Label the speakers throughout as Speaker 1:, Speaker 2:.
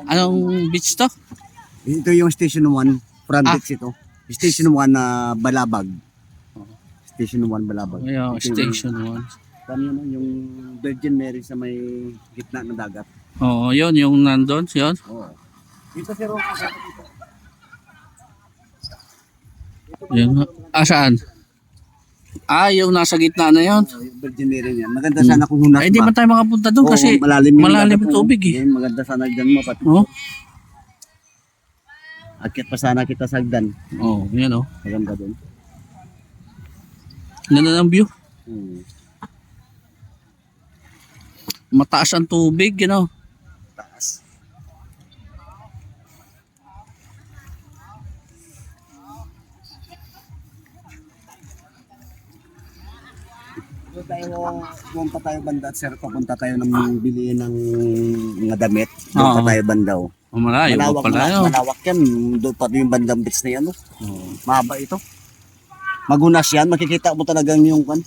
Speaker 1: Anong beach to?
Speaker 2: Ito yung Station 1, front beach ito. Station 1 na Balabag. Station 1 Balabag.
Speaker 1: Ayun,
Speaker 2: Ito
Speaker 1: Station 1.
Speaker 2: Paano yun, yung Virgin Mary sa may gitna ng dagat.
Speaker 1: Oo, yun, yung nandun, yun.
Speaker 2: Oo. Dito si Ron.
Speaker 1: Yun. Saan? Yung nasa gitna na yun.
Speaker 2: Yung Virgin Mary niyan. Maganda sana kung hunas
Speaker 1: Ay, di
Speaker 2: ba.
Speaker 1: ba tayo makapunta doon
Speaker 2: Oo,
Speaker 1: kasi malalim
Speaker 2: dagat
Speaker 1: yung
Speaker 2: mo.
Speaker 1: tubig eh.
Speaker 2: Yan, maganda sana dyan mo. Pati.
Speaker 1: Oh.
Speaker 2: Akit pa sana kita sa hagdan.
Speaker 1: Oh, yan oh.
Speaker 2: Maganda doon.
Speaker 1: Ganda ng view.
Speaker 2: Hmm.
Speaker 1: Mataas ang tubig, you know.
Speaker 2: Taas. Pumunta tayo banda at sir, papunta tayo ng bilihin ng mga damit. Doon pa
Speaker 1: Oo.
Speaker 2: tayo banda. Oh.
Speaker 1: Malayo
Speaker 2: Malawak,
Speaker 1: pala yun.
Speaker 2: malawak yan. Doon pa yung bandang beach na yan. Oh.
Speaker 1: Oh.
Speaker 2: Mahaba ito. Magunas yan. Makikita mo talagang yung kan.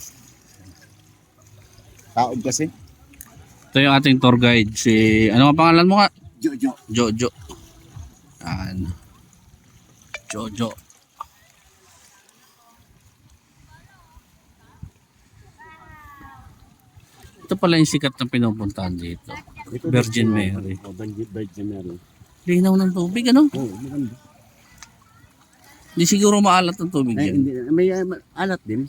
Speaker 2: Taob kasi.
Speaker 1: Ito yung ating tour guide. Ano ang pangalan mo nga?
Speaker 2: Jojo.
Speaker 1: Jojo. Yan. Jojo. Ito pala yung sikat na pinupuntahan dito. Virgin Mary.
Speaker 2: Oh, Virgin Mary.
Speaker 1: Linaw ng tubig, ano?
Speaker 2: Oh, maganda.
Speaker 1: Hindi siguro maalat ang tubig
Speaker 2: Ay,
Speaker 1: yan.
Speaker 2: hindi, may alat din.